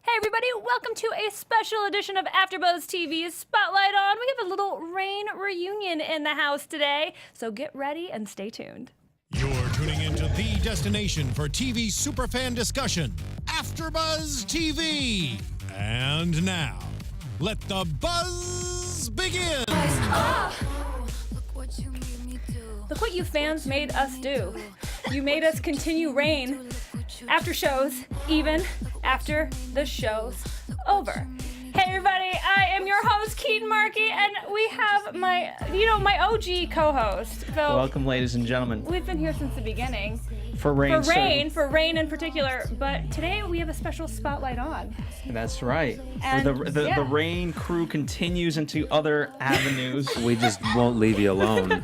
Hey everybody, welcome to a special edition of AFTERBUZZ TV's Spotlight On. We have a little Rain reunion in the house today, so get ready and stay tuned. You're tuning into the destination for TV superfan discussion, AFTERBUZZ TV. And now, let the buzz begin. Look what you fans made us do. You made us continue Rain after shows, even after the show's over. Hey everybody, I am your host, Keetin Marchi, and we have my OG co-host, Phil. Welcome, ladies and gentlemen. We've been here since the beginning. For Rain. For Rain in particular, but today we have a special spotlight on. That's right. And, the Rain crew continues into other avenues. We just won't leave you alone.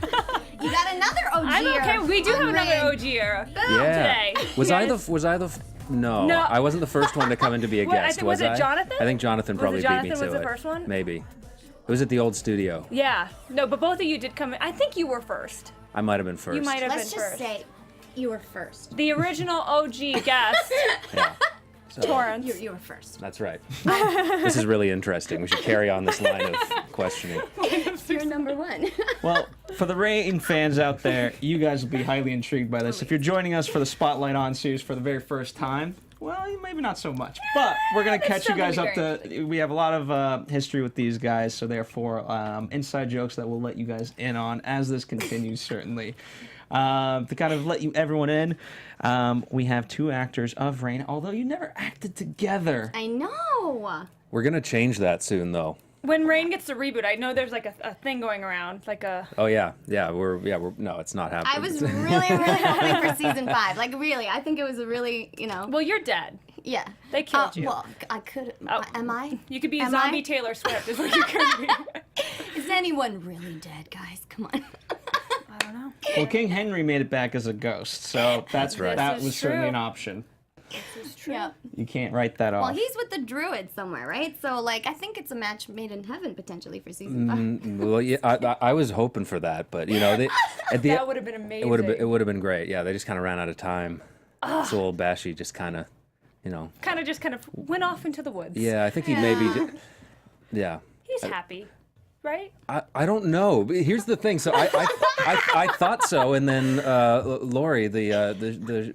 You got another OG I'm okay. era. We do have another Rain. OG era Yeah. today. Was I Yes. the? No, No. I wasn't the first one to come in to be a guest. was it Jonathan? I think Jonathan Was probably it Jonathan beat me to was the it. first one? Maybe. It was at the old studio. Yeah. No, but both of you did come in. I think you were first. I might have been first. You might have Let's been just first. say you were first. The original OG guest, Yeah. So, Torrance. You were first. that's right. This is really interesting. We should carry on this line of questioning. You're number one. Well, for the Rain fans out there, you guys will be highly intrigued by this. If you're joining us for the Spotlight On series for the very first time, well, maybe not so much. But we're going to catch you guys up to... We have a lot of history with these guys, so therefore inside jokes that we'll let you guys in on as this continues, certainly. To kind of let everyone in, we have two actors of Rain, although you never acted together. I know. We're gonna change that soon, though. When Rain gets a reboot, I know there's like a thing going around, like a... Oh yeah. We're no, it's not happening. I was really hoping for season 5. Like, really. I think it was a really, Well, you're dead. Yeah. They killed you. Well, I could... Oh. Am I? You could be Am zombie I? Taylor Swift, is what you could be. Is anyone really dead, guys? Come on. I don't know. Well, King Henry made it back as a ghost, so that's right. That This is was certainly true. an option. This is true. Yeah. You can't write that off. Well, he's with the druid somewhere, right? So, like, I think it's a match made in heaven, potentially, for season 5. Well, yeah, I was hoping for that, but at the That would have been amazing. it would have been great. Yeah, they just kind of ran out of time. So old Bashy just kind of, Kind of went off into the woods. Yeah, I think he maybe. Yeah. He's happy, right? I don't know. But here's the thing. So I thought so, and then Lori, the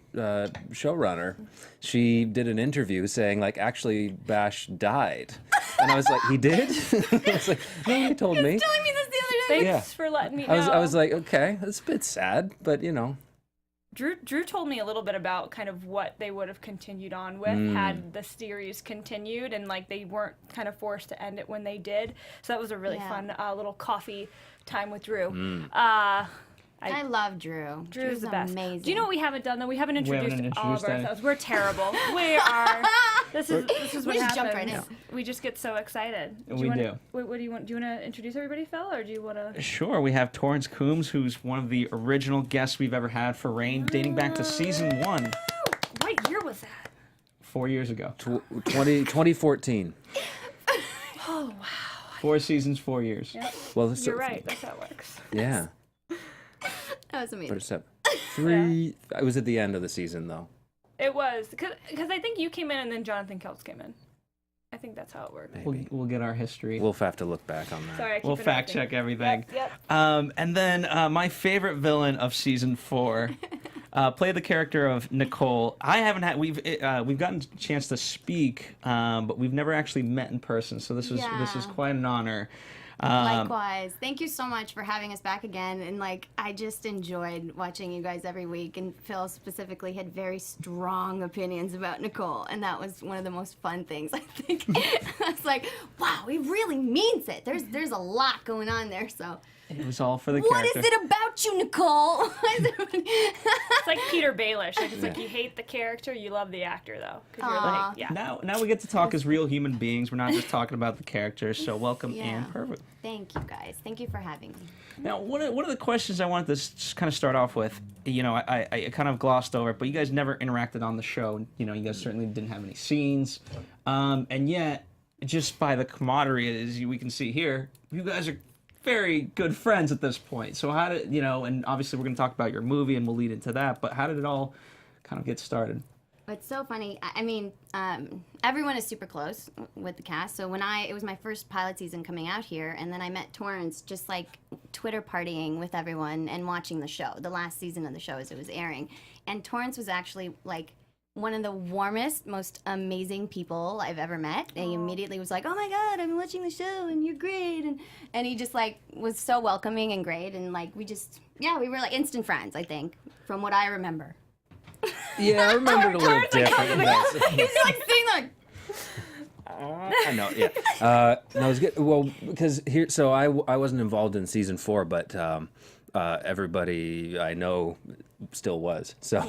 showrunner, she did an interview saying like actually Bash died, and I was like, he did? I was like, no, he told me. Telling me this the other day. Thanks for letting me know. I was like, okay, that's a bit sad, but Drew told me a little bit about kind of what they would have continued on with had the series continued, and like they weren't kind of forced to end it when they did. So that was a really fun little coffee time with Drew. I love Drew. Drew's the best. Amazing. Do you know what we haven't done though? We haven't introduced all of introduced any. ourselves. We're terrible. We are. This is what We just happens. jumped right in. We just get so excited. We do. What do you want? Do you want to introduce everybody, Phil, or do you want to? Sure, we have Torrance Coombs, who's one of the original guests we've ever had for Rain, dating back to season 1, What year was that? 4 years ago. 2014. Oh wow. 4 seasons, 4 years. Yep. Well, You're right. That's how it works. Yeah. That was amazing. But it's 3. I was at the end of the season though. It was because I think you came in and then Jonathan Kelts came in. I think that's how it worked. We'll get our history. We'll have to look back on that. Sorry, I keep We'll interrupting. fact check everything. Yep. And then my favorite villain of season 4 played the character of Nicole. We've gotten a chance to speak, but we've never actually met in person. So this is quite an honor. Likewise. Thank you so much for having us back again. And like, I just enjoyed watching you guys every week. And Phil specifically had very strong opinions about Nicole. And that was one of the most fun things, I think. I was like, wow, he really means it. There's a lot going on there. So It was all for the what character. is it about you, Nicole? It's like Peter Baelish. Like it's like you hate the character, you love the actor though. 'Cause you're like, yeah. Now we get to talk as real human beings. We're not just talking about the characters. So welcome, Yeah. Ann Pirvu. Thank you, guys. Thank you for having me. Now, one of the questions I wanted to just kind of start off with, I kind of glossed over it, but you guys never interacted on the show. You guys certainly didn't have any scenes. And yet, just by the camaraderie, as we can see here, you guys are very good friends at this point. So how did, and obviously we're going to talk about your movie and we'll lead into that, but how did it all kind of get started? It's so funny. I mean, everyone is super close with the cast. So when it was my first pilot season coming out here, and then I met Torrance just like Twitter partying with everyone and watching the show, the last season of the show as it was airing. And Torrance was actually like one of the warmest, most amazing people I've ever met. And he immediately was like, "Oh my God, I'm watching the show and you're great." And he just like was so welcoming and great. And like we were like instant friends, I think, from what I remember. Yeah, I remember it a little different. He's like sitting like. I know, yeah. No, it was good. Well, because so I wasn't involved in season 4, but everybody I know still was. So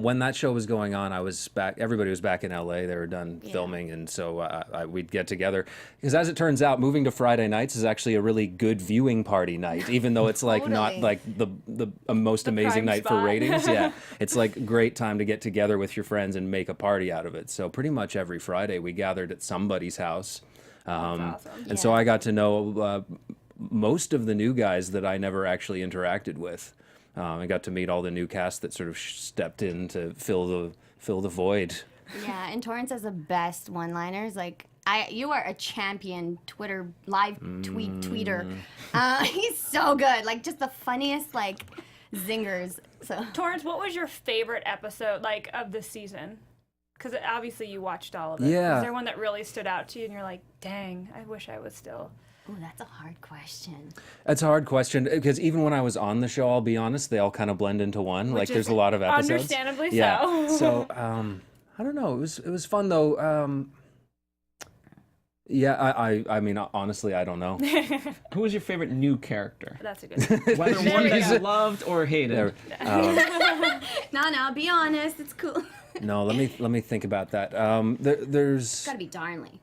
when that show was going on, I was back. Everybody was back in LA. They were done filming, and so we'd get together. Because as it turns out, moving to Friday nights is actually a really good viewing party night, even though it's like not like the most amazing night for ratings. Yeah, it's like a great time to get together with your friends and make a party out of it. So pretty much every Friday we gathered at somebody's house. Awesome. And so I got to know most of the new guys that I never actually interacted with. I got to meet all the new cast that sort of stepped in to fill the void. Yeah, and Torrance has the best one-liners. Like, you are a champion Twitter live tweeter. He's so good. Like, just the funniest like zingers. So Torrance, what was your favorite episode like of this season? Because obviously you watched all of it. Yeah. Was there one that really stood out to you and you're like, dang, I wish I was still... Ooh, that's a hard question. That's a hard question because even when I was on the show, I'll be honest, they all kind of blend into one. Which like there's is a lot of episodes. Understandably yeah. so. So I don't know. It was fun though. Yeah, I mean honestly, I don't know. Who was your favorite new character? That's a good one. Whether one that you loved or hated. No, be honest. It's cool. No, let me think about that. There's It's gotta be Darnley.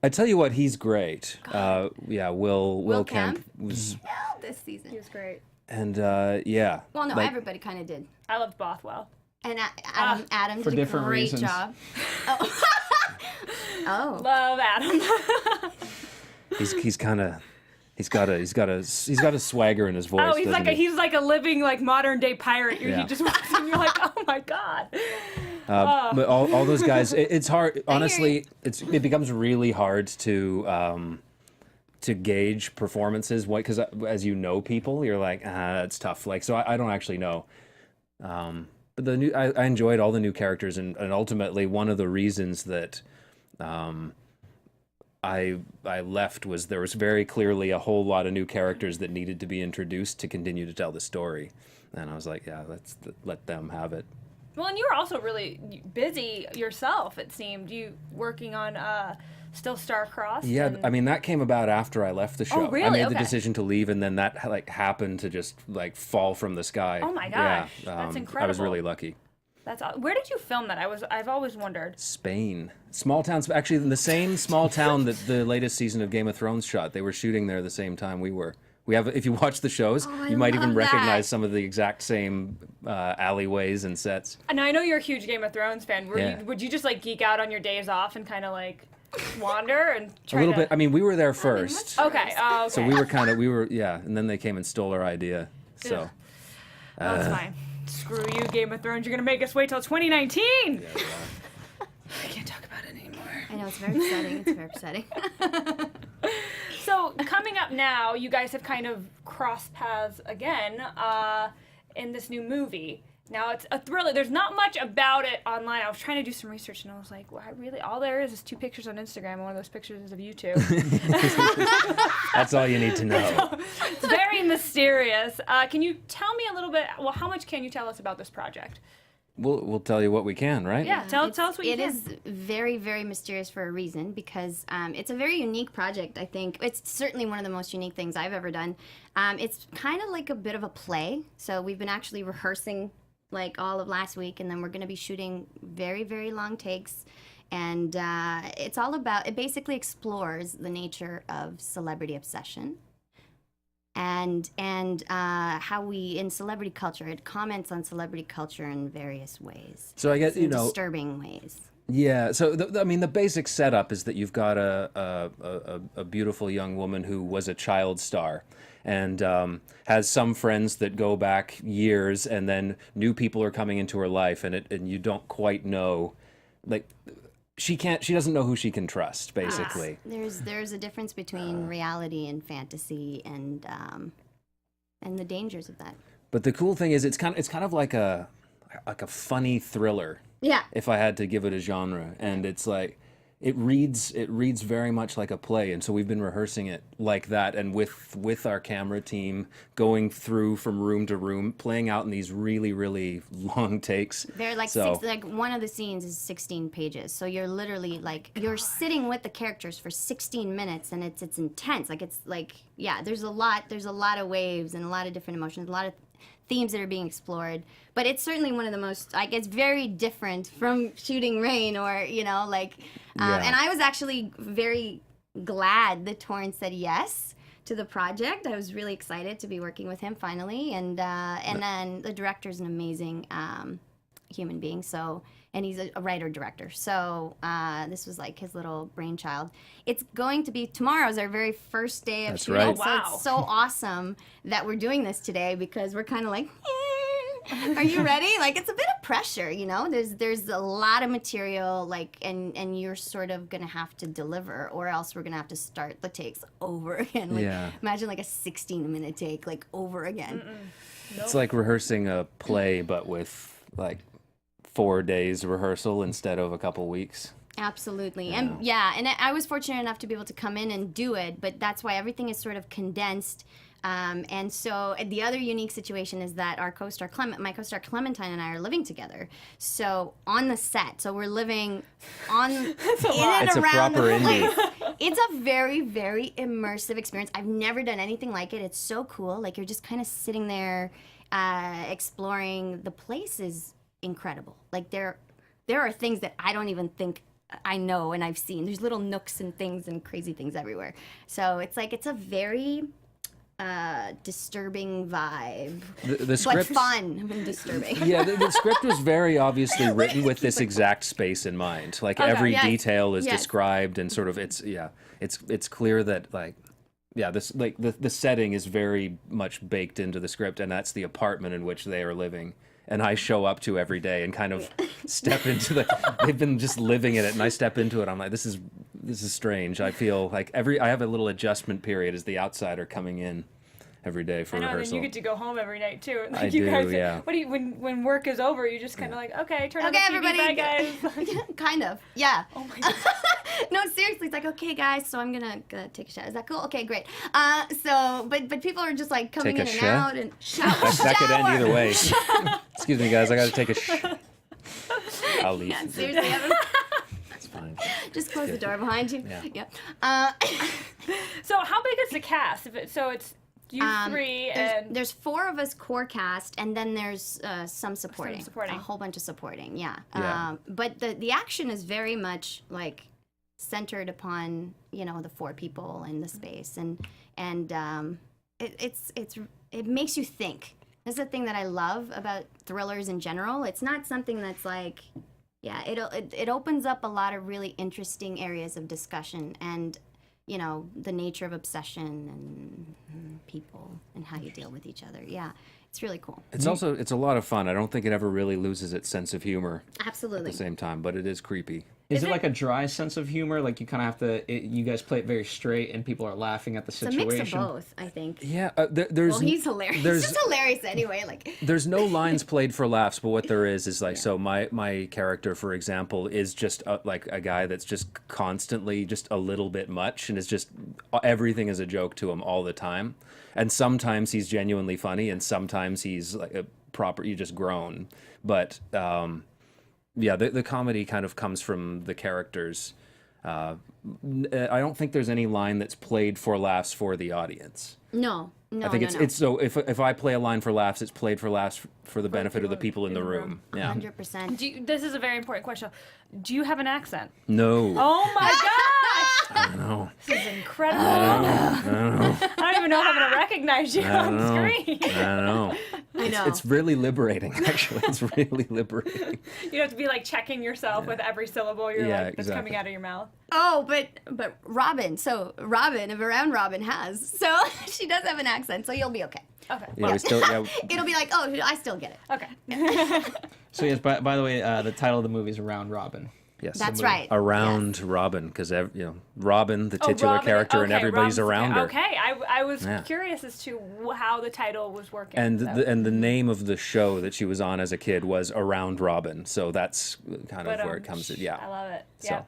I tell you what, he's great. Yeah, Will Kemp was, this season. He was great. and yeah. Well, no, like, everybody kind of did. I loved Bothwell. And Adam For did a different great reasons. job. Oh. Oh. Love Adam. he's got a swagger in his voice. Oh, doesn't he? he's like a living like modern day pirate. Yeah. He just walks in and you're like, oh my God. But all those guys, it's hard. Honestly, it becomes really hard to gauge performances. Because as you know people, you're like, it's tough. Like, so I don't actually know. But I enjoyed all the new characters, and ultimately one of the reasons that I left was there was very clearly a whole lot of new characters that needed to be introduced to continue to tell the story, and I was like, yeah, let them have it. Well, and you were also really busy yourself, it seemed. You working on still Star-Crossed. Yeah, and... I mean that came about after I left the show. Oh, really? I made the Okay. decision to leave, and then that like happened to just like fall from the sky. Oh my gosh, yeah, that's I was incredible. really lucky. That's where did you film that? I've always wondered. Spain, small towns. Actually, in the same small town that the latest season of Game of Thrones shot. They were shooting there the same time we were. We have, if you watch the shows, you might even love recognize that. some of the exact same alleyways and sets. And I know you're a huge Game of Thrones fan. Yeah. Would you just like geek out on your days off and kind of like wander and try A little to... bit. I mean, we were there first, Okay. Oh, okay. so we were yeah, and then they came and stole our idea. So. Ugh. That's fine. Screw you, Game of Thrones. You're gonna make us wait till 2019. Yeah, I can't talk about it anymore. I know, it's very upsetting. It's very upsetting. So coming up now, you guys have kind of crossed paths again in this new movie. Now it's a thriller. There's not much about it online. I was trying to do some research and I was like, well, all there is 2 pictures on Instagram, and one of those pictures is of you two. That's all you need to know. It's very mysterious. Can you tell me a little bit? Well, how much can you tell us about this project? We'll tell you what we can, right? Yeah, tell us what you It can. is very, very mysterious for a reason, because it's a very unique project, I think. It's certainly one of the most unique things I've ever done. It's kind of like a bit of a play. So we've been actually rehearsing like all of last week, and then we're going to be shooting very, very long takes. And it's all about, it basically explores the nature of celebrity obsession. And how we, in celebrity culture, it comments on celebrity culture in various ways. So I guess, in you know, disturbing ways. Yeah, so I mean, the basic setup is that you've got a beautiful young woman who was a child star, and has some friends that go back years, and then new people are coming into her life, and you don't quite know, like, she doesn't know who she can trust, basically. There's a difference between reality and fantasy, and the dangers of that. But the cool thing is, it's kind of like a funny thriller. Yeah. If I had to give it a genre, and it's like it reads very much like a play, and so we've been rehearsing it like that, and with our camera team going through from room to room, playing out in these really, really long takes. They're like one of the scenes is 16 pages, so you're literally like you're sitting with the characters for 16 minutes, and it's intense. Like it's like there's a lot of waves and a lot of different emotions, a lot of themes that are being explored, but it's certainly one of the most, like, it's very different from shooting Rain, or and I was actually very glad that Torrance said yes to the project. I was really excited to be working with him finally, and then the director's an amazing human being, and he's a writer-director, so this was like his little brainchild. It's going to be, tomorrow's our very first day of shooting, right. so it's so awesome that we're doing this today, because we're kind of like, are you ready? Like, it's a bit of pressure, There's a lot of material, like, and you're sort of gonna have to deliver, or else we're gonna have to start the takes over again. Like, imagine like a 16-minute take, like, over again. Nope. It's like rehearsing a play, but with like 4 days rehearsal instead of a couple weeks. Absolutely. And and I was fortunate enough to be able to come in and do it, but that's why everything is sort of condensed. And so the other unique situation is that my co-star Clementine and I are living together. So on the set, so we're living in and around the place. It's a very, very immersive experience. I've never done anything like it. It's so cool. Like, you're just kind of sitting there exploring. The place is incredible. Like, there are things that I don't even think I know and I've seen. There's little nooks and things and crazy things everywhere. So it's like, it's a very disturbing vibe, the script, but fun and disturbing. Yeah, the script was very obviously written with this exact space in mind. Like, every detail is described, and sort of it's clear that, like, this, like, the setting is very much baked into the script, and that's the apartment in which they are living. And I show up to every day and kind of step into they've been just living in it, and I step into it. I'm like, this is strange. I feel like I have a little adjustment period as the outsider coming in every day for rehearsal. And then you get to go home every night too. Like, I do, yeah. What do you, when work is over, you just kind of like, okay, turn on the TV, everybody, bye guys. Kind of, yeah. Oh my God. No, seriously, it's like, okay, guys, so I'm gonna take a shot. Is that cool? Okay, great. But people are just like coming in and out and that could end either way. Excuse me, guys, I gotta take a I'll leave. Yeah, seriously, That's fine. Just close the door behind you. Yeah. So how big is the cast? So it's you three, and there's 4 of us core cast, and then there's some supporting, a whole bunch of supporting. Yeah. But the action is very much like centered upon the 4 people in the space, and it makes you think. That's the thing that I love about thrillers in general. It's not something that's like, it opens up a lot of really interesting areas of discussion, and the nature of obsession and people and how you deal with each other. Yeah, it's really cool. It's a lot of fun. I don't think it ever really loses its sense of humor. Absolutely. At the same time, but it is creepy. Is it like a dry sense of humor? Like, you kind of have to, you guys play it very straight, and people are laughing at the situation? It's a mix of both, I think. Yeah, there's... Well, he's hilarious. He's just hilarious anyway. Like, there's no lines played for laughs, but what there is like, so my character, for example, is just like a guy that's just constantly just a little bit much, and is just, everything is a joke to him all the time. And sometimes he's genuinely funny, and sometimes he's like you just groan. But... the comedy kind of comes from the characters. I don't think there's any line that's played for laughs for the audience. No. I think it's so if I play a line for laughs, it's played for laughs for the benefit of the people in the room. Yeah. 100%. This is a very important question. Do you have an accent? No. Oh my gosh! I don't know. This is incredible. I don't know. I don't even know if I'm going to recognize you on screen. I don't know. know. It's really liberating, actually. It's really liberating. You have to be like checking yourself with every syllable that's exactly. coming out of your mouth. Oh, but Robin. So Robin of Around Robin has. So she does have an accent. So you'll be okay. Okay. Yeah, we still, It'll be like, oh, I still get it. Okay. So yes, by the way, the title of the movie is Around Robin. yes. That's right. Around Robin, because Robin, the titular Robin, character, and okay, everybody's Robin's- around her. Okay, I was curious as to how the title was working. And so. the name of the show that she was on as a kid was Around Robin, so that's kind of where it comes in. Yeah. I love it. So. Yeah.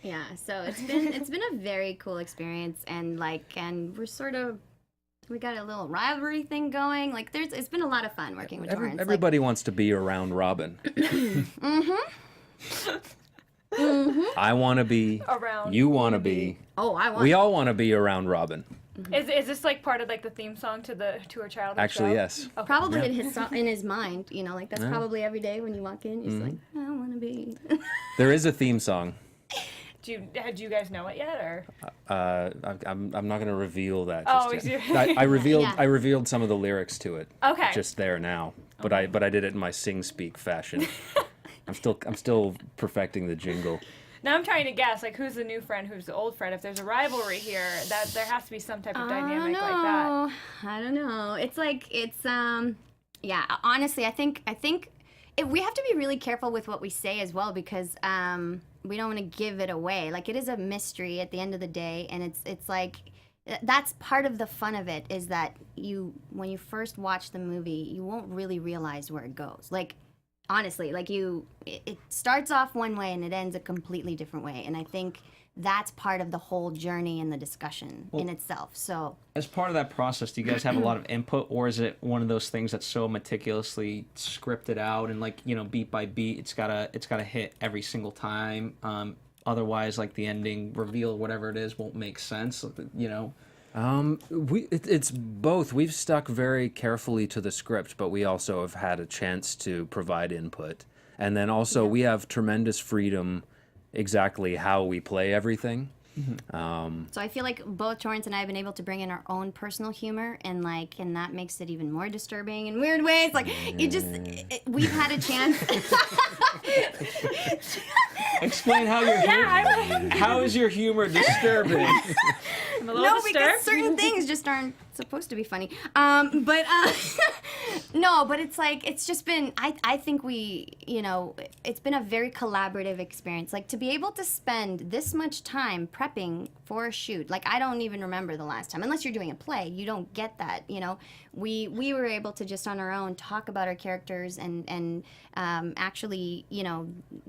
Yeah, so it's been a very cool experience, and we're sort of, we got a little rivalry thing going. Like it's been a lot of fun working with Torrance. Everybody wants to be around Robin. I want to be Around You want to be. We all want to be around Robin. Is this like part of like the theme song to her childhood Actually, show? yes. Okay. Probably in his mind, like that's probably every day when you walk in, he's like, I want to be. There is a theme song. Do you guys know it yet, or? I'm not going to reveal that. Oh, Just yet. you- I revealed Yeah. I revealed some of the lyrics to it. Okay. Just there now, but I did it in my sing speak fashion. I'm still perfecting the jingle. Now I'm trying to guess, like, who's the new friend, who's the old friend. If there's a rivalry here, that there has to be some type of dynamic like that. I don't know. It's yeah. Honestly, I think we have to be really careful with what we say as well, because we don't want to give it away. Like, it is a mystery at the end of the day, and it's like that's part of the fun of it, is that when you first watch the movie, you won't really realize where it goes. Like, honestly, like it starts off one way and it ends a completely different way, and I think that's part of the whole journey and the discussion in itself. So As part of that process, do you guys have a lot of input, or is it one of those things that's so meticulously scripted out and beat by beat, it's gotta hit every single time? Otherwise, like the ending reveal, whatever it is, won't make sense. It's both. We've stuck very carefully to the script, but we also have had a chance to provide input, and then also we have tremendous freedom exactly how we play everything. So I feel like both Torrance and I have been able to bring in our own personal humor, and that makes it even more disturbing in weird ways. Like we've had a chance. Explain how your how is your humor disturbing? I'm a little No, disturbed. because certain things just aren't supposed to be funny. No, but it's like, it's just been, I think it's been a very collaborative experience. Like, to be able to spend this much time prepping for a shoot, like, I don't even remember the last time, unless you're doing a play, you don't get that, We were able to just on our own talk about our characters and actually,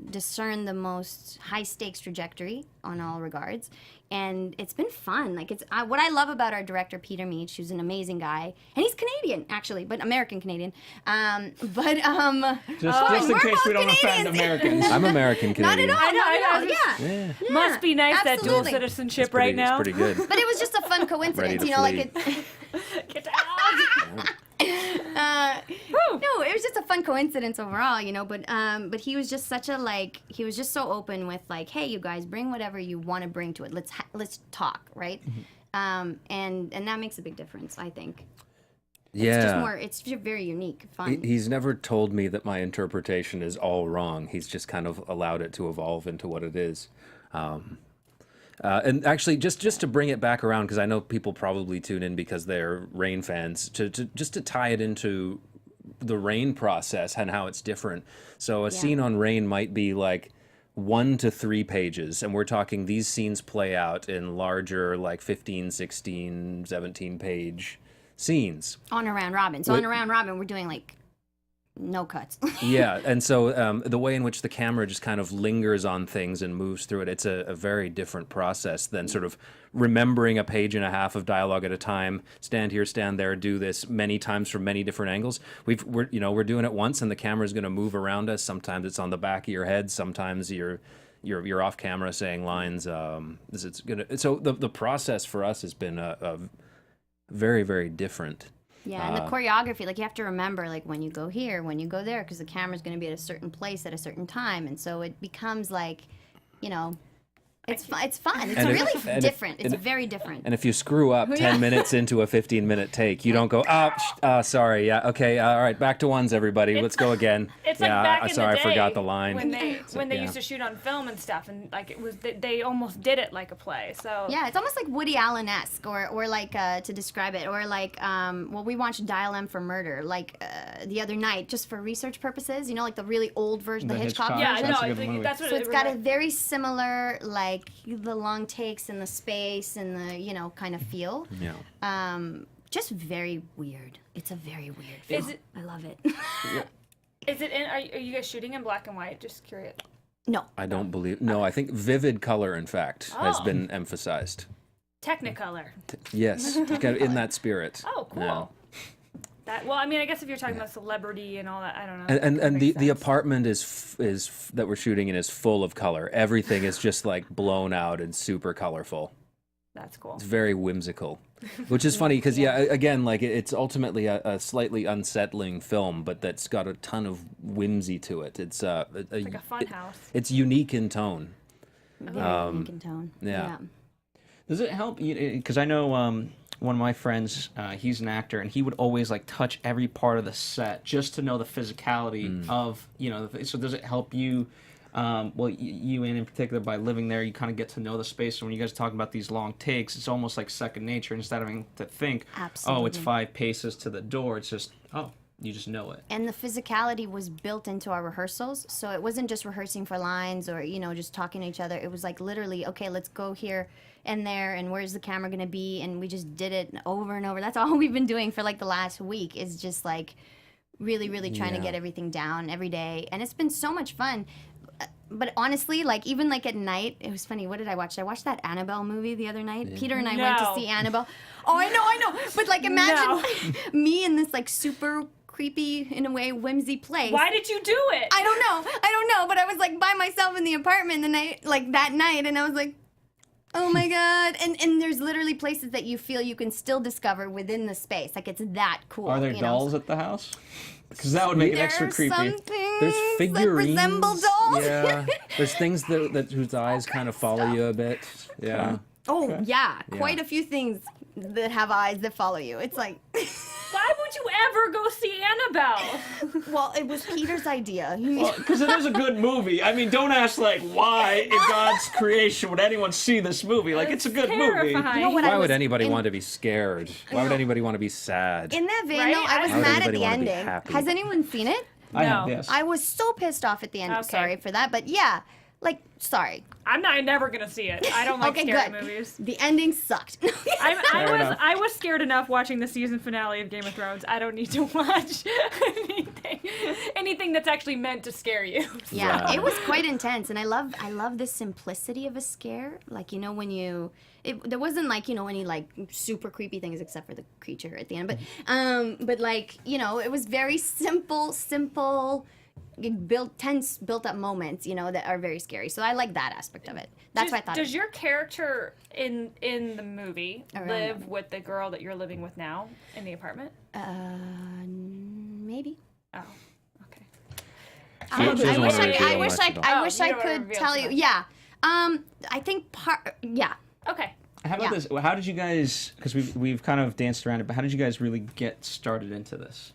discern the most high stakes trajectory on all regards. And it's been fun. Like, what I love about our director, Peter Meach, who's an amazing guy, and he's Canadian, actually, but American Canadian. Just in case we don't offend Americans. I'm American Canadian. Not at all. I know, Yeah. Must be nice, that dual absolutely. citizenship It's pretty, right now. It's pretty good. But it was just a fun coincidence, Ready to like flee. Get out. No, it was just a fun coincidence overall, but he was just he was just so open with, like, hey, you guys, bring whatever you want to bring to it. Let's talk, right? And that makes a big difference, I think. Yeah. It's just very unique, fun. He's never told me that my interpretation is all wrong. He's just kind of allowed it to evolve into what it is. And actually, just to bring it back around, because I know people probably tune in because they're Rain fans, to tie it into the Rain process and how it's different. So a scene on Rain might be like 1 to 3 pages, and we're talking these scenes play out in larger, like 15, 16, 17 page scenes. On Around Robin. So on Around Robin, we're doing, like, no cuts. Yeah, and so the way in which the camera just kind of lingers on things and moves through it, it's a very different process than sort of remembering a page and a half of dialogue at a time, stand here, stand there, do this many times from many different angles. We're doing it once, and the camera's going to move around us. Sometimes it's on the back of your head, sometimes you're off camera saying lines. So the process for us has been a very, very different. Yeah, and the choreography, like, you have to remember, like, when you go here, when you go there, because the camera's going to be at a certain place at a certain time, and so it becomes like, It's fun. It's fun. It's And if- really and if- different. It's and- very different. And if you screw up 10 minutes into a 15-minute take, you don't go, sorry, yeah, okay, all right, back to ones, everybody. Let's go again. It's yeah, like back in sorry, the day I forgot the line. when they yeah. used to shoot on film and stuff, and like it was they almost did it like a play. So Yeah, it's almost like Woody Allen-esque, or like to describe it, or like we watched Dial M for Murder like the other night just for research purposes. You know, like the really old version, the Hitchcock yeah, version. That's a no, good movie. that's what So it it's got a very similar, like the long takes and the space and the kind of feel. Yeah. Just very weird. It's a very weird film. Is it- I love it. Is it in? Are you guys shooting in black and white? Just curious. No. I don't believe. No, I think vivid color, in fact, has Oh. been emphasized. Technicolor. Yes, kind of in that spirit. Oh, cool. Yeah. Well, I mean, I guess if you're talking about celebrity and all that, I don't know. And the Makes sense. apartment is that we're shooting in is full of color. Everything is just like blown out and super colorful. That's cool. It's very whimsical, which is funny because again, like it's ultimately a slightly unsettling film, but that's got a ton of whimsy to it. It's Like a fun house. It's unique in tone. Very unique in tone. yeah. Does it help? Because I know one of my friends, he's an actor, and he would always like touch every part of the set just to know the physicality of So does it help you? You in particular, by living there, you kind of get to know the space. So when you guys talk about these long takes, it's almost like second nature. Instead of having to think, oh, it's Absolutely. 5 paces to the door. It's just, you just know it. And the physicality was built into our rehearsals, so it wasn't just rehearsing for lines or just talking to each other. It was like literally, okay, let's go here and there, and where's the camera gonna be? And we just did it over and over. That's all we've been doing for like the last week, is just like really trying to get everything down every day, and it's been so much fun. But honestly, like even like at night, it was funny. What did I watch? I watched that Annabelle movie the other night. Yeah. Peter and I went to see Annabelle. Oh, I know. But like imagine me in this like super creepy, in a way, whimsy place. Why did you do it? I don't know. But I was like by myself in the apartment that night, and I was like, oh my god. And there's literally places that you feel you can still discover within the space. Like it's that cool. Are there dolls at the house? Because that would make it extra creepy. Some things There's figurines. that resemble dolls. Yeah. There's things that whose eyes kind of follow you a bit. Yeah. Oh, yeah. Quite a few things that have eyes that follow you. It's like, Why would you ever go see Annabelle? well, it was Peter's idea. Because it is a good movie. I mean, don't ask, like, why in God's creation would anyone see this movie? Like, it's a good movie. Terrifying. You know what Why I would was anybody in- want to be scared? Why would anybody want to be sad? In that vein, Right? though, I was Why would mad at anybody the wanna be ending. happy? Has anyone seen it? I have, No. yes. I was so pissed off at the end. Okay. Sorry for that, but yeah, like, sorry. I'm never gonna see it. I don't like Okay, scary good. movies. The ending sucked. I was scared enough watching the season finale of Game of Thrones. I don't need to watch anything that's actually meant to scare you. Yeah, Right. it was quite intense, and I love the simplicity of a scare. Like, you know, when there wasn't like, you know, any like super creepy things except for the creature at the end, but like, you know, it was very simple built up moments, you know, that are very scary. So I like that aspect of it. That's why I thought. Does your character in the movie Around live them. with the girl that you're living with now in the apartment? Maybe. Oh, okay. I doesn't wish wanna reveal much I about wish you I don't wanna could reveal tell too you. much. Yeah. I think yeah. Okay. How about Yeah. this? How did you guys? Because we've kind of danced around it, but how did you guys really get started into this?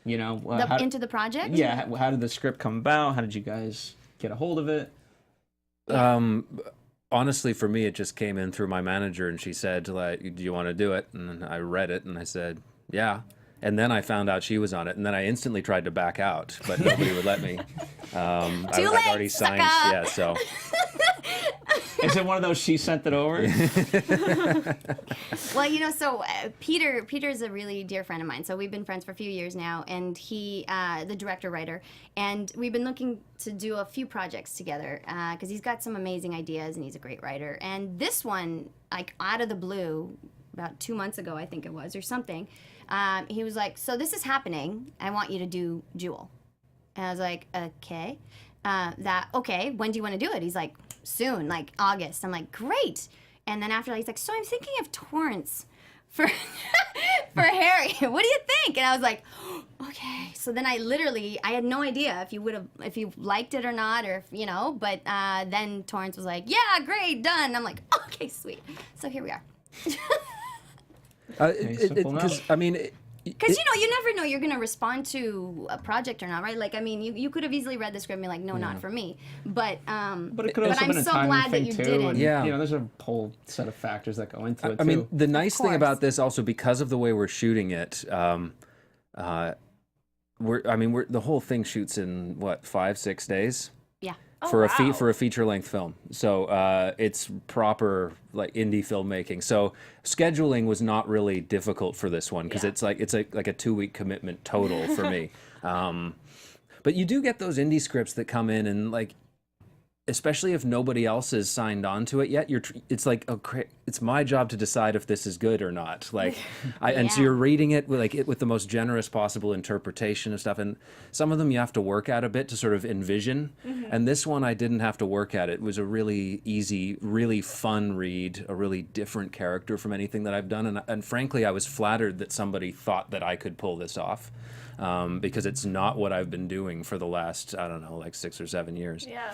You know, Into the project? Yeah. How did the script come about? How did you guys get a hold of it? Honestly, for me, it just came in through my manager, and she said, like, do you want to do it? And I read it, and I said, yeah. And then I found out she was on it, and then I instantly tried to back out, but nobody would let me. I'd late, already signed, sucker. yeah, so. Is it one of those she sent it over? Well, you know, so Peter's a really dear friend of mine. So we've been friends for a few years now, and he, the director-writer, and we've been looking to do a few projects together because he's got some amazing ideas, and he's a great writer. And this one, like out of the blue, about 2 months ago, I think it was, or something, he was like, so this is happening. I want you to do Jewel. And I was like, okay. Okay, when do you want to do it? He's like, soon, like August. I'm like, great. And then after that, he's like, so I'm thinking of Torrance for for Harry. What do you think? And I was like, okay. So then I had no idea if you liked it or not, or if, but then Torrance was like, yeah, great, done. I'm like, okay, sweet. So here we are. Because I mean. Because you never know you're gonna respond to a project or not, right? Like, I mean, you could have easily read the script and be like, no, not for me. But it could also I'm been a so timing glad that thing you too. didn't. And, Yeah. there's a whole set of factors that go into it. I mean, the nice thing course. about this also, because of the way we're shooting it, the whole thing shoots in what, 5-6 days Yeah. for wow. for a feature length film. So it's proper like indie filmmaking. So scheduling was not really difficult for this one because it's like a 2-week commitment total for me. But you do get those indie scripts that come in and like, especially if nobody else has signed on to it yet, it's like, it's my job to decide if this is good or not. Like, and so you're reading it with the most generous possible interpretation of stuff. And some of them you have to work at a bit to sort of envision. And this one I didn't have to work at. It was a really easy, really fun read, a really different character from anything that I've done. And frankly, I was flattered that somebody thought that I could pull this off. Because it's not what I've been doing for the last, I don't know, like 6 or 7 years. Yeah.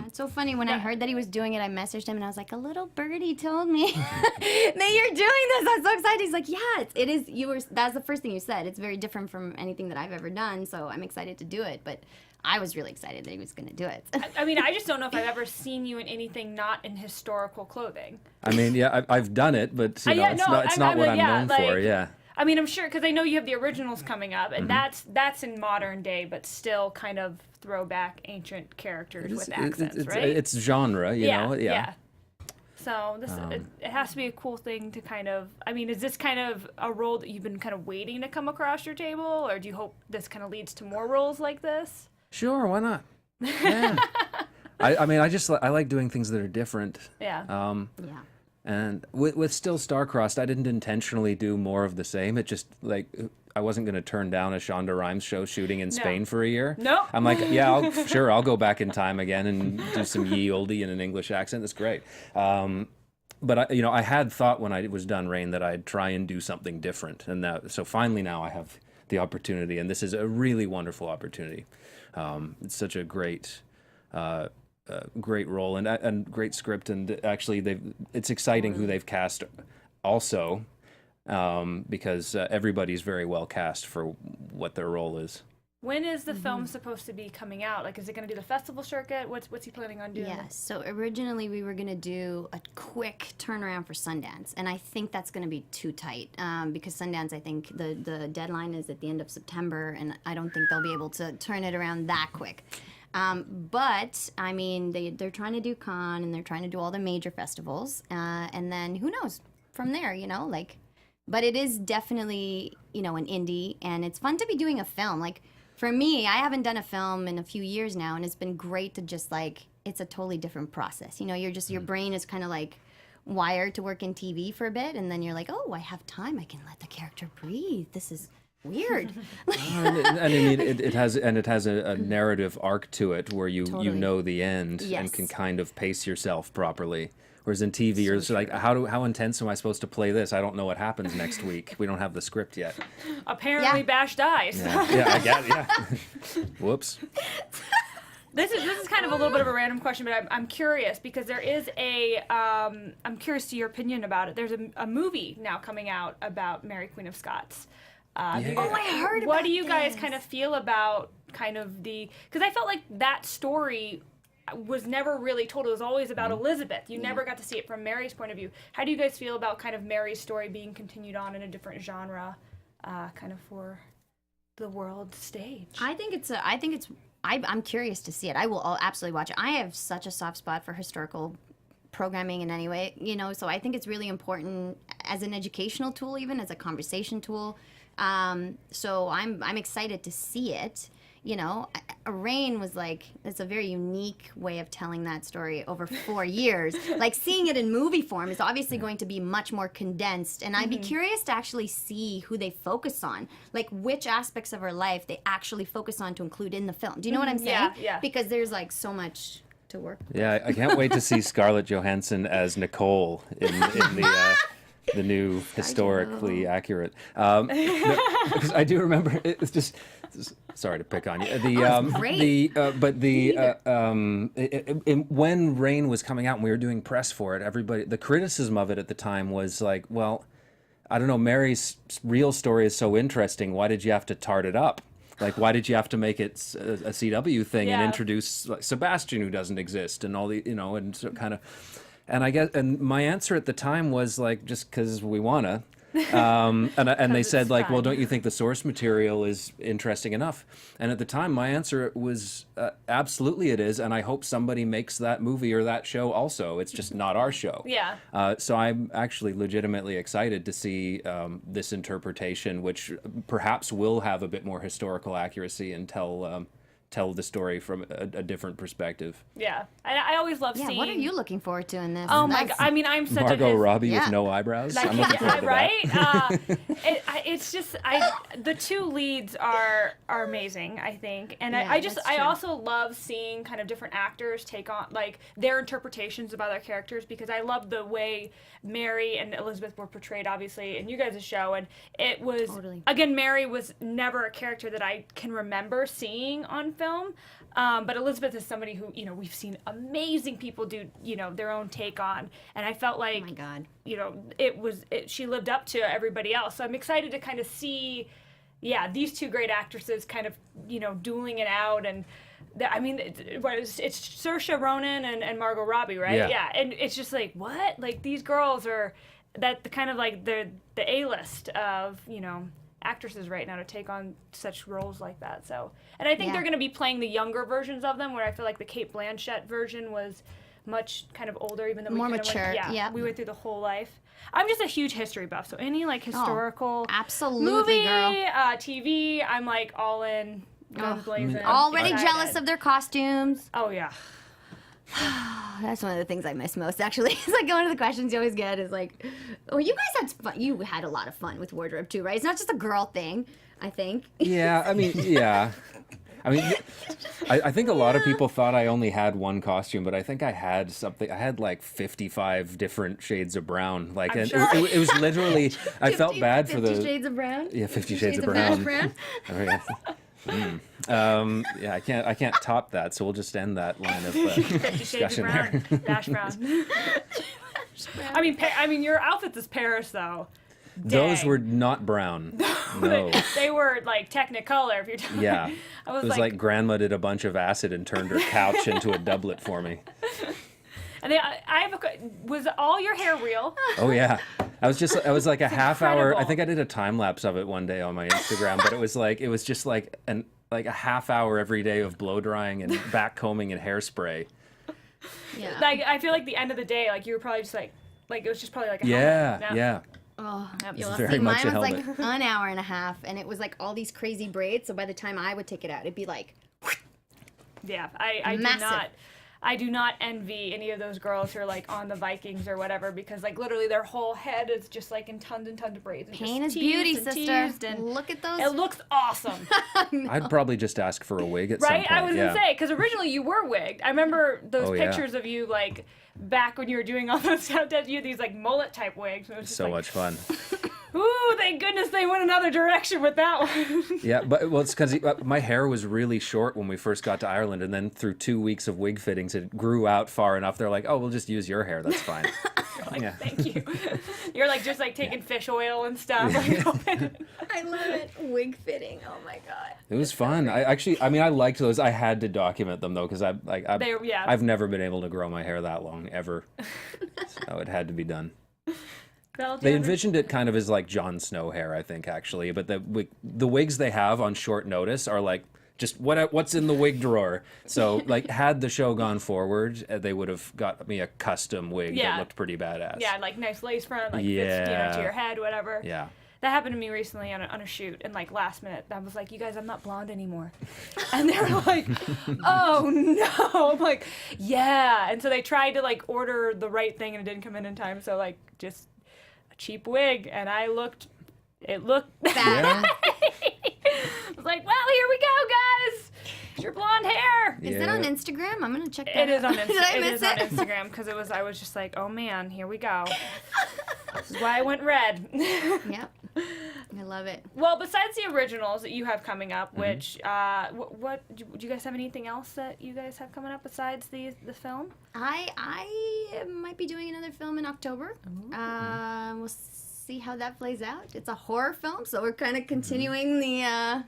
It's so funny. When I heard that he was doing it, I messaged him and I was like, a little birdie told me that you're doing this. I'm so excited. He's like, yeah, it is. That's the first thing you said. It's very different from anything that I've ever done. So I'm excited to do it. But I was really excited that he was going to do it. I mean, I just don't know if I've ever seen you in anything not in historical clothing. I mean, yeah, I've done it, but it's not what I'm known for. Yeah. I mean, I'm sure, because I know you have the originals coming up, and that's in modern day, but still kind of throwback ancient characters with accents, right? It's genre, you know? Yeah. So this it has to be a cool thing to kind of, I mean, is this kind of a role that you've been kind of waiting to come across your table, or do you hope this kind of leads to more roles like this? Sure, why not? Yeah. I mean, I like doing things that are different. Yeah. And with Still Star-Crossed, I didn't intentionally do more of the same. It just, like, I wasn't going to turn down a Shonda Rhimes show shooting in Spain for a year. No. I'm like, yeah, I'll go back in time again and do some ye olde in an English accent. That's great. But I had thought when I was done Rain that I'd try and do something different. And so finally now I have the opportunity, and this is a really wonderful opportunity. It's such a great role and great script, and actually it's exciting who they've cast also, because everybody's very well cast for what their role is. When is the film supposed to be coming out? Like, is it going to do the festival circuit? What's he planning on doing? Yes. So originally we were going to do a quick turnaround for Sundance, and I think that's going to be too tight, because Sundance, I think the deadline is at the end of September, and I don't think they'll be able to turn it around that quick. But I mean, they're trying to do Cannes, and they're trying to do all the major festivals, and then who knows from there, But it is definitely, an indie, and it's fun to be doing a film. Like, for me, I haven't done a film in a few years now, and it's been great to just it's a totally different process. Your brain is kind of wired to work in TV for a bit, and then you're like, oh, I have time. I can let the character breathe. This is weird. And I mean, it has a narrative arc to it where you know the end and can kind of pace yourself properly. Whereas in TV, you're just like, how intense am I supposed to play this? I don't know what happens next week. We don't have the script yet. Apparently, Bash dies. Yeah, I get it. Yeah. Whoops. This is kind of a little bit of a random question, but I'm curious because there is I'm curious to your opinion about it. There's a movie now coming out about Mary Queen of Scots. I heard about What do you guys this. kind of feel about because I felt like that story was never really told. It was always about Elizabeth. You never got to see it from Mary's point of view. How do you guys feel about kind of Mary's story being continued on in a different genre, kind of for the world stage? I'm curious to see it. I will absolutely watch it. I have such a soft spot for historical programming in any way, so I think it's really important as an educational tool, even as a conversation tool. So I'm excited to see it. Rain was it's a very unique way of telling that story over 4 years. Seeing it in movie form is obviously going to be much more condensed, and I'd be curious to actually see who they focus on, which aspects of her life they actually focus on to include in the film. Do you know what I'm saying? Yeah. Because there's so much to work with. Yeah, I can't wait to see Scarlett Johansson as Nicole in the the new historically accurate. Because I do remember it's just. Sorry to pick on you. Great. When Rain was coming out and we were doing press for it, the criticism of it at the time was like, well, I don't know, Mary's real story is so interesting. Why did you have to tart it up? Like, why did you have to make it a CW thing and introduce like, Sebastian, who doesn't exist, and all the, and so kind of, and I guess, and my answer at the time was like, just because we wanna. And they said like, well, don't you think the source material is interesting enough? And at the time, my answer was absolutely it is, and I hope somebody makes that movie or that show also. It's just not our show. Yeah. So I'm actually legitimately excited to see this interpretation, which perhaps will have a bit more historical accuracy and tell the story from a different perspective. Yeah, I always love seeing. What are you looking forward to in this? Oh my god! I mean, I'm such Margot a Robbie with no eyebrows. I'm looking forward to right? that. It's just the two leads are amazing, I think, and Yeah, I also love seeing kind of different actors take on like their interpretations about their characters, because I love the way Mary and Elizabeth were portrayed, obviously, in you guys' show, and it was again, Mary was never a character that I can remember seeing on film. But Elizabeth is somebody who, we've seen amazing people do, their own take on. And I felt like, oh my God, she lived up to everybody else. So I'm excited to kind of see, these two great actresses kind of, dueling it out. And it's Saoirse Ronan and Margot Robbie, right? Yeah. And it's just like, what? Like, these girls are that kind of like the A-list of, actresses right now to take on such roles like that. So, and I think they're going to be playing the younger versions of them, where I feel like the Cate Blanchett version was much kind of older, even though more we mature. we went through the whole life. I'm just a huge history buff, so any like historical absolutely, movie, girl. TV, I'm like all in, guns blazing. Already excited. jealous of their costumes. Oh yeah. That's one of the things I miss most, actually. It's like one of the questions you always get is like, oh, you guys had fun. You had a lot of fun with wardrobe too, right? It's not just a girl thing, I think. Yeah, I mean, I think a lot of people thought I only had one costume, but I think I had something. I had like 55 different shades of brown. Like, and sure. it was literally. I felt bad for the 50 Shades of Brown. Yeah, 50 Shades of Brown. Oh, yeah. I can't top that, so we'll just end that line of 50 Shades of discussion Brown. there. Dash Brown. I mean, your outfits is Paris though. Those Dang. were not brown. No. They were like Technicolor, if you're talking. Yeah. I was It was like grandma did a bunch of acid and turned her couch into a doublet for me. And then was all your hair real? Oh yeah. I was like a half hour. I incredible. think I did a time lapse of it one day on my Instagram, but it was just like a half hour every day of blow drying and back combing and hairspray. Yeah. Like, I feel like the end of the day, like you were probably just like it was just probably like a Yeah, helmet. yeah. Oh, Yep. Very much mine a was like helmet. an hour and a half, and it was like all these crazy braids. So by the time I would take it out, it'd be like, Yeah, I Massive. I do not envy any of those girls who are like on the Vikings or whatever, because like literally their whole head is just like in tons and tons of braids. And pain is just beauty, teased and sister. teased, and Look at those. it looks awesome. I'd probably just ask for a wig at some Right? point. I was gonna say, because originally you were wigged. I remember those Oh, yeah. pictures of you like back when you were doing all those stuff. You had these like mullet type wigs. It was just So like, much fun. Ooh, thank goodness they went another direction with that one. Yeah, but well, it's because my hair was really short when we first got to Ireland, and then through 2 weeks of wig fittings, it grew out far enough. They're like, "Oh, we'll just use your hair. That's fine." Yeah. Thank you. You're like just like taking fish oil and stuff. Like, I love it. Wig fitting. Oh my god. It was fun. I liked those. I had to document them though, because I've never been able to grow my hair that long ever, so it had to be done. They envisioned it kind of as like Jon Snow hair, I think, actually. But the wigs they have on short notice are like just what's in the wig drawer. So like, had the show gone forward, they would have got me a custom wig that looked pretty badass. Yeah, like nice lace front, like fits, to your head, whatever. Yeah. That happened to me recently on a shoot, and like last minute, I was like, "You guys, I'm not blonde anymore," and they were like, "Oh no!" I'm like, "Yeah," and so they tried to like order the right thing, and it didn't come in time. So like, just a cheap wig, and it looked bad. I was like, "Well, here we go, guys. It's your blonde hair." Is it on Instagram? I'm gonna check that It is out. on Instagram. Did I It miss is on Instagram because I was just like, "Oh man, here we go." This is why I went red. Yep. I love it. Well, besides the originals that you have coming up, which, what do you guys have anything else that you guys have coming up besides the film? I might be doing another film in October. We'll see how that plays out. It's a horror film, so we're kind of continuing the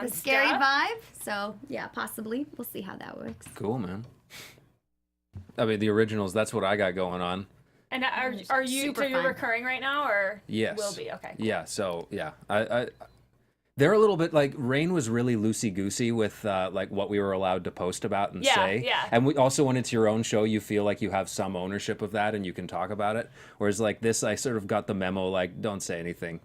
scary vibe. So yeah, possibly. We'll see how that works. Cool, man. I mean, the originals, that's what I got going on. And are you, Super so you're fun. recurring right now, or Yes. will be? Okay. Yeah, so, yeah. They're a little bit, like, Rain was really loosey-goosey with, like, what we were allowed to post about and say. Yeah. And we also, when it's your own show, you feel like you have some ownership of that and you can talk about it. Whereas, like, this, I sort of got the memo, like, don't say anything.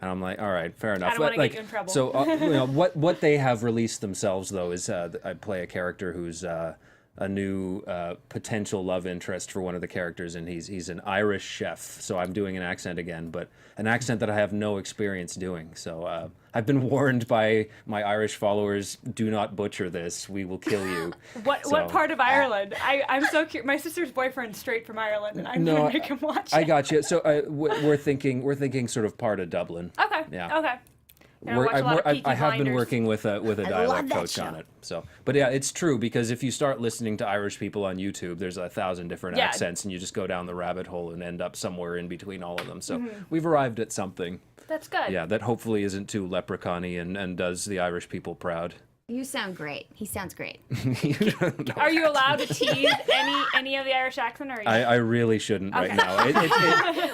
And I'm like, all right, fair enough. I don't want to like, get you in trouble. So, you know, what they have released themselves, though, is I play a character who's a new potential love interest for one of the characters, and he's an Irish chef. So I'm doing an accent again, but an accent that I have no experience doing. So I've been warned by my Irish followers, do not butcher this, we will kill you. What part of Ireland? I'm so curious. My sister's boyfriend's straight from Ireland, and I'm gonna make him watch it. I got you. So we're thinking sort of part of Dublin. Okay. Yeah. Okay. And I have been working with a love dialect that coach show. on it. So, but yeah, it's true, because if you start listening to Irish people on YouTube, there's 1,000 different accents, and you just go down the rabbit hole and end up somewhere in between all of them. So we've arrived at something. That's good. Yeah, that hopefully isn't too leprechaun-y and does the Irish people proud. You sound great. He sounds great. Are you allowed to tease any of the Irish accent, or are you? I really shouldn't right now.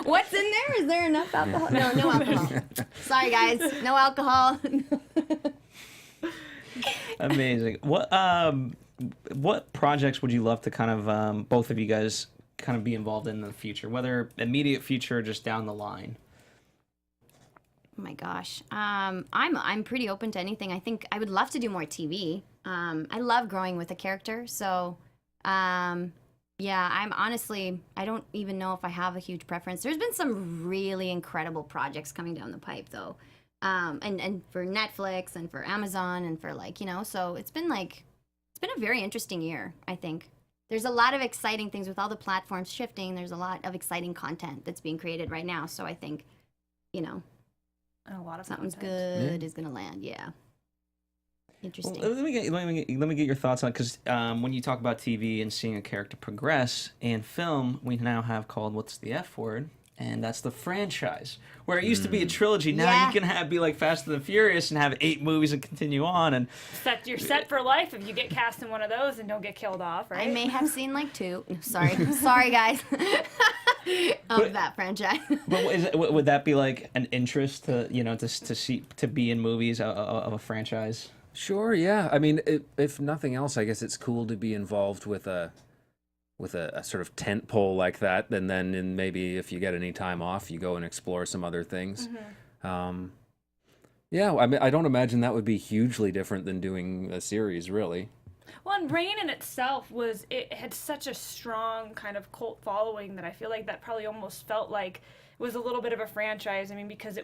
What's in there? Is there enough alcohol? No alcohol. Sorry, guys. No alcohol. Amazing. What projects would you love to kind of both of you guys kind of be involved in the future, whether immediate future or just down the line? Oh my gosh. I'm pretty open to anything. I think I would love to do more TV. I love growing with a character. So, yeah, I'm honestly, I don't even know if I have a huge preference. There's been some really incredible projects coming down the pipe, though. And for Netflix and for Amazon and for, like, you know, so it's been a very interesting year, I think. There's a lot of exciting things with all the platforms shifting. There's a lot of exciting content that's being created right now. So I think, you know, And a lot of something's content. good is gonna land. Yeah. Interesting. Well, let me get your thoughts on, because when you talk about TV and seeing a character progress, and film, we now have called, what's the F word? And that's the franchise. Where it used to be a trilogy, now Yeah. you can be like Fast and the Furious and have 8 movies and continue on. And You're set for life if you get cast in one of those and don't get killed off, right? I may have seen like 2. No, sorry guys. Of that franchise. but would that be like an interest to to be in movies of a franchise? Sure, yeah. I mean, if nothing else, I guess it's cool to be involved with a sort of tent pole like that, and then maybe if you get any time off, you go and explore some other things. Yeah, I mean, I don't imagine that would be hugely different than doing a series, really. Well, and Rain in itself it had such a strong kind of cult following that I feel like that probably almost felt like it was a little bit of a franchise. I mean, because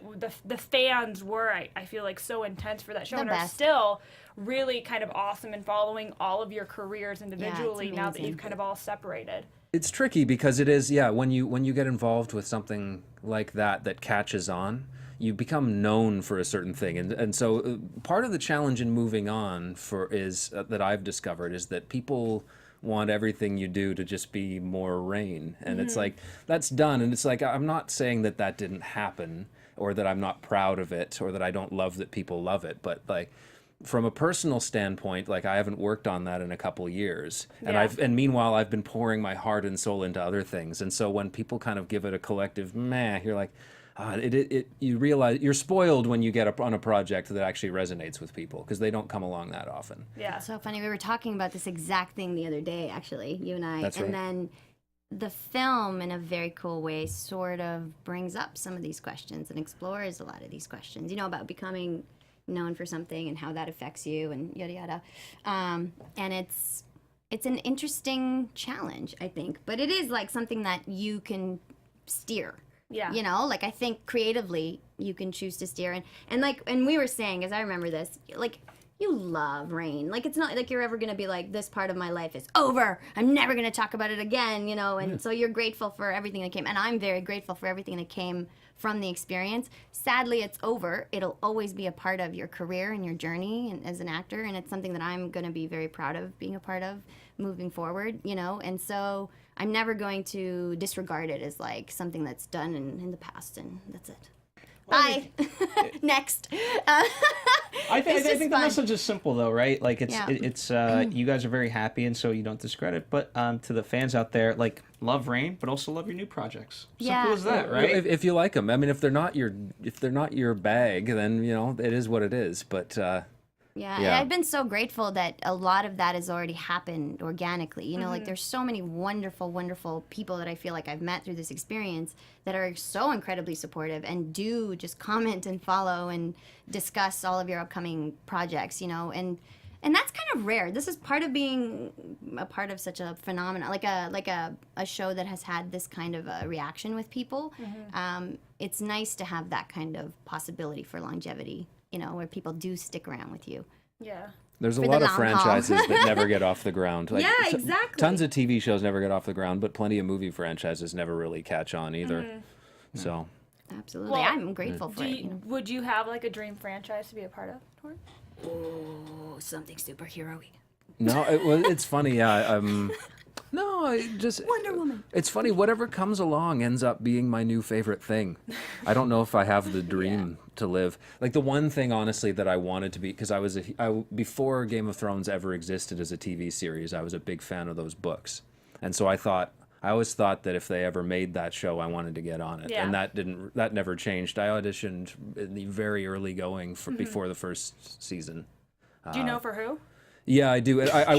the fans were, I feel like, so intense for that show, and are still really kind of awesome in following all of your careers individually now that you've kind of all separated. It's tricky because it is, yeah, when you get involved with something like that catches on, you become known for a certain thing, and so part of the challenge in moving on is that I've discovered is that people want everything you do to just be more Rain, and it's like that's done, and it's like I'm not saying that didn't happen or that I'm not proud of it or that I don't love that people love it, but like from a personal standpoint, like I haven't worked on that in a couple years, and meanwhile I've been pouring my heart and soul into other things, and so when people kind of give it a collective meh, you're like, you realize you're spoiled when you get on a project that actually resonates with people, because they don't come along that often. Yeah. So funny. We were talking about this exact thing the other day, actually, you and I. That's right. And then the film, in a very cool way, sort of brings up some of these questions and explores a lot of these questions, you know, about becoming known for something and how that affects you and yada yada. And it's an interesting challenge, I think. But it is like something that you can steer. Yeah. You know, like I think creatively you can choose to steer, and we were saying, as I remember this, like you love Rain. Like, it's not like you're ever gonna be like, this part of my life is over. I'm never gonna talk about it again, you know. And so you're grateful for everything that came, and I'm very grateful for everything that came from the experience. Sadly, it's over. It'll always be a part of your career and your journey and as an actor, and it's something that I'm gonna be very proud of being a part of moving forward, you know. And so I'm never going to disregard it as like something that's done in the past, and that's it. Bye. Next. I think the message is simple though, right? Like it's Yeah. you guys are very happy, and so you don't discredit. But to the fans out there, like, love Rain, but also love your new projects. Yeah. Simple as that, right? If you like them, I mean, if they're not your bag, then you know it is what it is. But Yeah, Yeah. and I've been so grateful that a lot of that has already happened organically. You know, like there's so many wonderful, wonderful people that I feel like I've met through this experience that are so incredibly supportive and do just comment and follow and discuss all of your upcoming projects, you know, and that's kind of rare. This is part of being a part of such a phenomenon, like a show that has had this kind of a reaction with people. It's nice to have that kind of possibility for longevity, you know, where people do stick around with you. Yeah. there's a For the lot of long haul. franchises that never get off the ground. Like, Yeah, exactly. Tons of TV shows never get off the ground, but plenty of movie franchises never really catch on either. So Absolutely. Well, I'm grateful for Do it. you, You know? would you have like a dream franchise to be a part of, Torrance? Oh, something superhero-y. no, it's funny. Yeah, no, I just Wonder Woman. It's funny. Whatever comes along ends up being my new favorite thing. I don't know if I have the dream to live. Like the one thing, honestly, that I wanted to be, because before Game of Thrones ever existed as a TV series, I was a big fan of those books, and so I always thought that if they ever made that show, I wanted to get on it, Yeah. and that never changed. I auditioned in the very early going before the first season. Do you know for who? Yeah, I do. I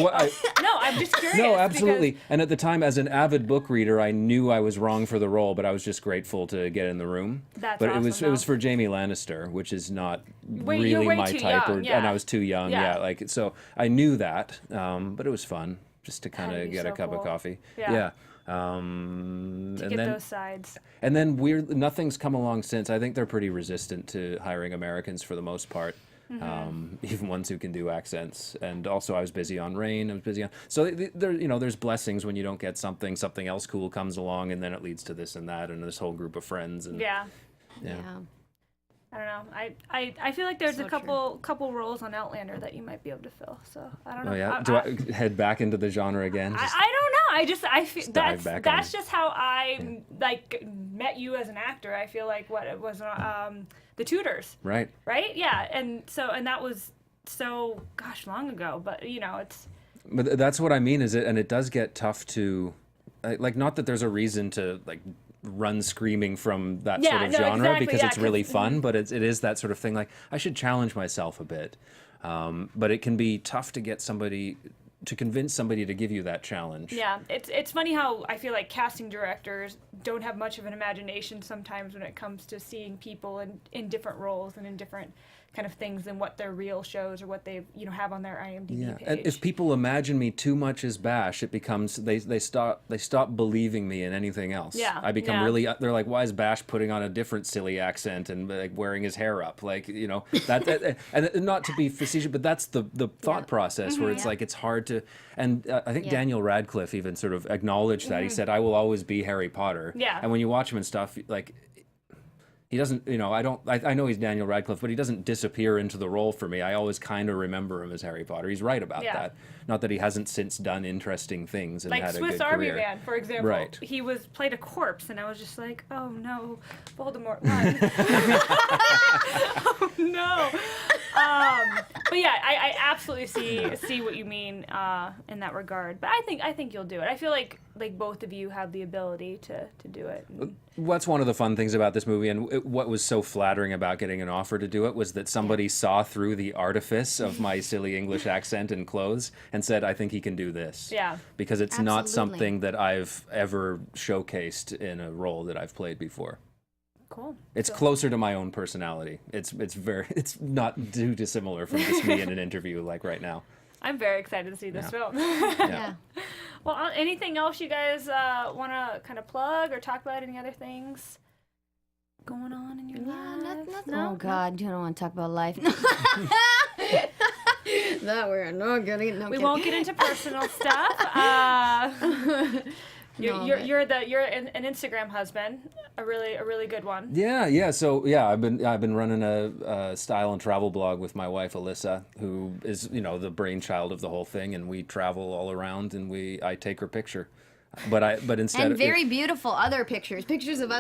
No, I'm just curious. no, absolutely. And at the time, as an avid book reader, I knew I was wrong for the role, but I was just grateful to get in the room. That's but awesome, it was though. for Jamie Lannister, which is not You're really way my too type, young, yeah. and I was too young. Yeah. Yeah, like so I knew that, but it was fun just to kind That'd of be get a so cup of cool. coffee. Yeah. To To get those sides. and then nothing's come along since. I think they're pretty resistant to hiring Americans for the most part. Even ones who can do accents. And also I was busy on Rain. I was busy on, so there's blessings when you don't get something else cool comes along, and then it leads to this and that and this whole group of friends. And Yeah. Yeah. I don't know. I feel like there's So a couple roles on Outlander that you might be able to fill. So I don't know. Oh yeah, do I head back into the genre again? I don't know. I feel dive back on that's it. just how I like met you as an actor. I feel like what it was the Tudors, Right. right? Yeah, and that was so long ago. But you know, it's But that's what I mean. And it does get tough to, like, not that there's a reason to like run screaming from that Yeah, sort of no, genre exactly, because yeah, it's really 'cause- fun. But it is that sort of thing. Like I should challenge myself a bit. But it can be tough to get somebody to convince somebody to give you that challenge. yeah. It's funny how I feel like casting directors don't have much of an imagination sometimes when it comes to seeing people in different roles and in different kind of things than what their real shows or what they have on their IMDb Yeah, page. and if people imagine me too much as Bash, it becomes they stop believing me in anything else. Yeah, I become yeah. really. They're like, why is Bash putting on a different silly accent and like wearing his hair up? Like that and not to be facetious, but that's the thought process where it's like it's hard to. And I think Yeah. Daniel Radcliffe even sort of acknowledged that. He said, "I will always be Harry Potter." Yeah. And when you watch him and stuff, like. He doesn't, I know he's Daniel Radcliffe, but he doesn't disappear into the role for me. I always kind of remember him as Harry Potter. He's right about Yeah. that. Not that he hasn't since done interesting things and like had a Swiss good Army career. Man, for example, Right. he played a corpse, and I was just like, oh no, Voldemort, run! Oh no. But yeah, I absolutely see what you mean in that regard. But I think you'll do it. I feel like both of you have the ability to do it. And- What's one of the fun things about this movie, and what was so flattering about getting an offer to do it, was that somebody saw through the artifice of my silly English accent and clothes and said, I think he can do this. Yeah. Because it's not Absolutely. something that I've ever showcased in a role that I've played before. Cool. It's So- closer to my own personality. It's not too dissimilar from just me in an interview like right now. I'm very excited to see this film. Yeah. Well, anything else you guys want to kind of plug or talk about? Any other things going on in your life? Oh God, you don't want to talk about life. that. We're not getting. No, We won't get into personal stuff. You're an Instagram husband, a really good one. Yeah. So I've been running a style and travel blog with my wife Alyssa, who is the brainchild of the whole thing, and we travel all around, and I take her picture. But instead and very beautiful other pictures of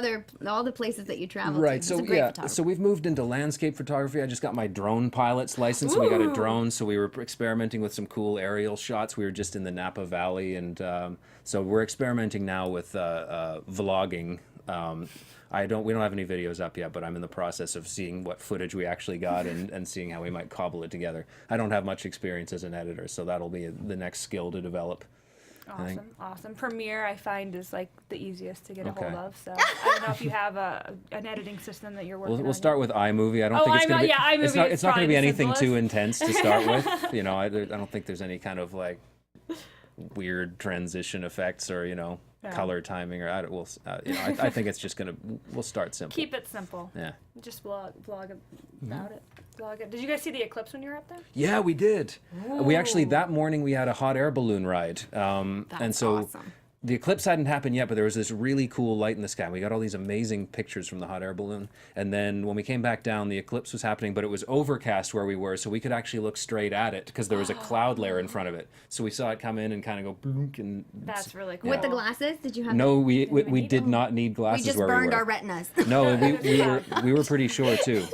all the places that you travel right to. so so we've moved into landscape photography. I just got my drone pilot's license. So we got a drone, so we were experimenting with some cool aerial shots. We were just in the Napa Valley, and so we're experimenting now with vlogging. We don't have any videos up yet, but I'm in the process of seeing what footage we actually got and seeing how we might cobble it together. I don't have much experience as an editor, so that'll be the next skill to develop. Awesome. Premiere, I find, is like the easiest to get a hold of. So I don't know if you have an editing system that you're working on. We'll start with iMovie. I don't think it's going to be. Yeah, iMovie. It's not going to be anything too intense to start with. I don't think there's any kind of like weird transition effects or color timing or I think it's just we'll start simple. Keep it simple. Yeah. Just vlog about it. Vlog it. Did you guys see the eclipse when you were up there? Yeah, we did. We actually that morning we had a hot air balloon ride, and so awesome. The eclipse hadn't happened yet, but there was this really cool light in the sky. We got all these amazing pictures from the hot air balloon, and then when we came back down, the eclipse was happening, but it was overcast where we were, so we could actually look straight at it because there was a cloud layer in front of it. So we saw it come in and kind of go boom, and that's really cool. With the glasses, did you have? No, we did not need glasses. We just where burned we were. our retinas. No, we were pretty sure too.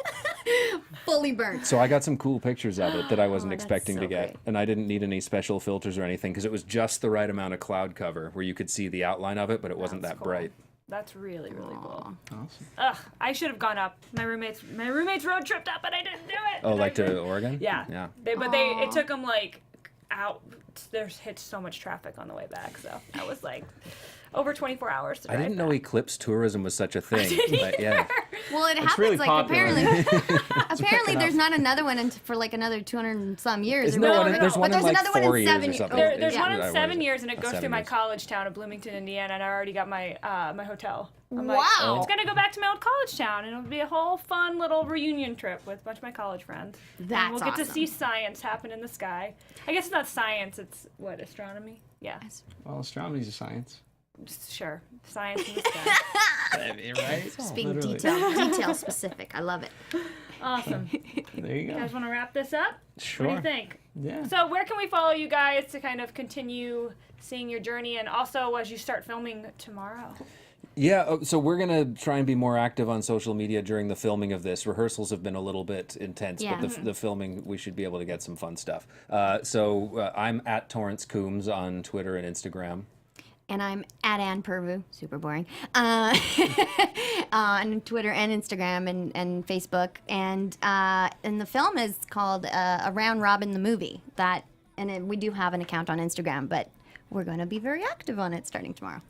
Fully burnt. So I got some cool pictures of it that I wasn't that's expecting so to get. great. And I didn't need any special filters or anything because it was just the right amount of cloud cover where you could see the outline of it, but it wasn't that cool. bright. That's really cool. Awesome. Ugh, I should have gone up. My roommates road tripped up, and I didn't do it. Oh, like to Oregon? Yeah. Yeah. It took them like out. There's hit so much traffic on the way back, so I was like over 24 hours to I drive didn't know back. eclipse tourism was such a thing. But yeah. Well, it happens really like popular. apparently there's not another one for like another 200 and some years. Isn't there one? There's one but in there's like another one 4 in years 7 or years. something. There's Yeah. one in What 7 is it? years, and it goes 7 through my years. college town of Bloomington, Indiana, and I already got my my hotel. I'm Wow. like, it's gonna go back to my old college town, and it'll be a whole fun little reunion trip with a bunch of my college friends. That's and we'll get to awesome. see science happen in the sky. I guess it's not science; it's what, astronomy? Yeah, Well, astronomy's a science. sure, science in the sky. Right? Just being Literally. detail specific. I love it. Awesome. There you You go. guys want to wrap this up? Sure. What do you think? Yeah. So where can we follow you guys to kind of continue seeing your journey, and also as you start filming tomorrow? Yeah, so we're going to try and be more active on social media during the filming of this. Rehearsals have been a little bit intense, Yeah. but the filming, we should be able to get some fun stuff. So I'm at Torrance Coombs on Twitter and Instagram. And I'm at Ann Pirvu, super boring, on Twitter and Instagram and Facebook. And the film is called A Round Robin the Movie. We do have an account on Instagram, but we're going to be very active on it starting tomorrow.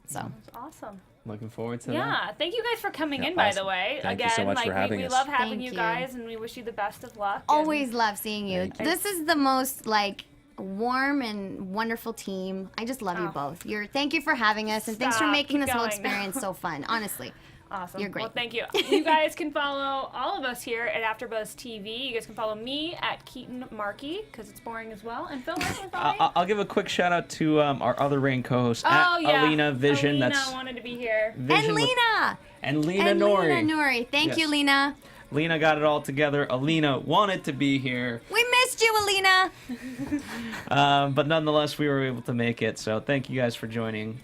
So That's awesome. Looking forward to that. Yeah, thank you guys for coming Yeah, in, by awesome. the way. Thank you Again, so much like for having we us. love having Thank you you. guys, and we wish you the best of luck. always love seeing you. Thank you. This is the most warm and wonderful team. I just love you both. Thank you for having us, and thanks for Stop. making Keep this whole going. experience so fun. Honestly. Awesome. You're great. Well, thank you. You guys can follow all of us here at AfterBuzz TV. You guys can follow me at Keetin Marchi because it's boring as well. And Phil, where can we follow you? I'll give a quick shout out to our other Rain co-host, Oh, at yeah. Alina Vision. Alina That's wanted to be here. Vision And with- Lena. and Lena And Nori. Lena Nori. Thank you, Yes. Lena. Lena got it all together. Alina wanted to be here, We missed you, Alina. but nonetheless, we were able to make it. So thank you guys for joining.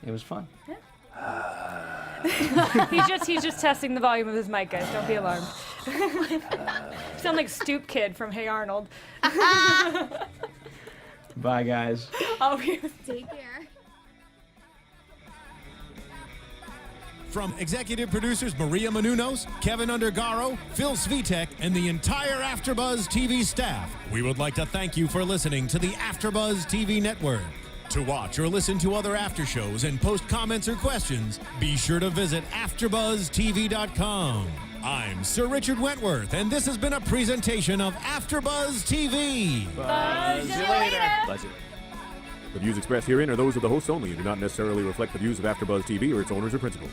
It was fun. He's just testing the volume of his mic, guys. Don't be alarmed. You sound like Stoop Kid from Hey Arnold. Bye, guys. Oh, Take care. From executive producers Maria Menounos, Kevin Undergaro, Phil Svitek, and the entire AfterBuzz TV staff, we would like to thank you for listening to the AfterBuzz TV network. To watch or listen to other after shows and post comments or questions, be sure to visit AfterBuzzTV.com. I'm Sir Richard Wentworth, and this has been a presentation of AfterBuzz TV. Buzz you later. Buzz it. The views expressed herein are those of the hosts only and do not necessarily reflect the views of AfterBuzz TV or its owners or principals.